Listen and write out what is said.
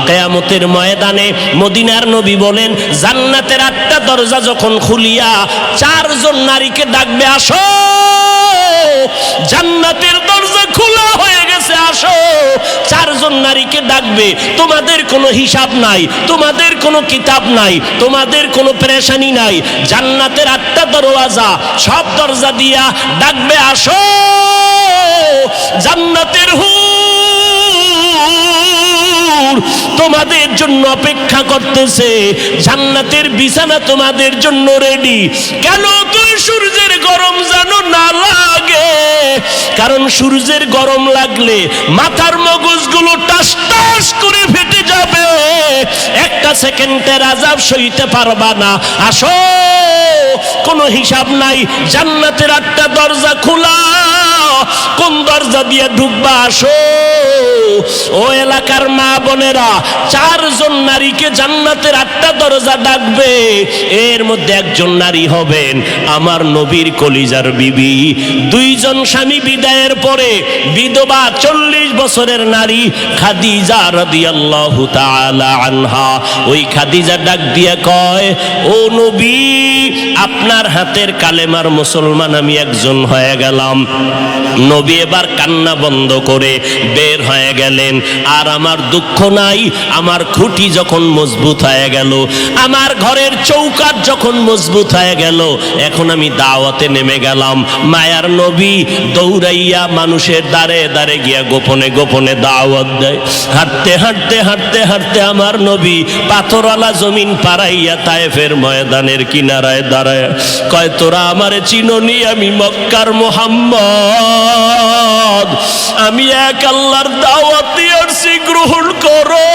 কিয়ামতের ময়দানে মদিনার নবী বলেন জান্নাতের 8টা দরজা যখন খুলিয়া 4 জন নারীকে ডাকবে, আসো জান্নাতের দরজা খোলা হয়ে গেছে, আসো। 4 জন নারীকে ডাকবে, তোমাদের কোনো হিসাব নাই, তোমাদের কোনো কিতাব নাই, তোমাদের কোনো পেরেশানি নাই, জান্নাতের 8টা দরওয়াজা, সব দরজা দিয়া ডাকবে, আসো জান্নাতের হুর তোমাদের জন্য অপেক্ষা করতেছে, জান্নাতের বিছানা তোমাদের জন্য রেডি। কেন তুই সূর্যের গরম জানো না লাগে? কারণ সূর্যের গরম লাগলে মাথার মগজগুলো টাস টাস করে ফেটে যাবে, একটা সেকেন্ডের আযাব সইতে পারবা না। আসো, কোনো হিসাব নাই, জান্নাতের 8টা দরজা খোলা, কোন দরজা দিয়ে ঢুকবা? আসো। ও এলাকার মা বোনেরা, 4 জন নারীকে জান্নাতের 8টা দরজা ডাকবে, এর মধ্যে একজন নারী হবেন আমার নবীর কলিজার বিবি। 2 জন স্বামী বিদায়ের পরে বিধবা 40 বছরের নারী খাদিজা রাদিয়াল্লাহু তাআলা আনহা। ওই খাদিজা ডাক দিয়ে কয়, ও নবী, আপনার হাতের কালেমার মুসলমান আমি একজন হয়ে গেলাম। নবী এবার কান্না বন্ধ করে বের হয়ে গেলেন। আর আমার দুঃখ নাই, আমার খুঁটি যখন মজবুত হয়ে গেল, আমার ঘরের চৌকাঠ যখন মজবুত হয়ে গেল, এখন আমি দাওয়াতে নেমে গেলাম। মায়ার নবী দৌড়াইয়া মানুষের দ্বারে দ্বারে গিয়া গোপনে গোপনে দাওয়াত দেয়। হাঁটতে হাঁটতে হাঁটতে হাঁটতে আমার নবী পাথরওয়ালা জমিন পাড়াইয়া তায়েফের ময়দানের কিনারায় দাঁড়ায় কয়, তোরা আমারে চিনোনি, আমি মক্কার মুহাম্মদ, আমি এক আল্লাহর দাওয়াত দিয়ে আসছি, গ্রহণ করো।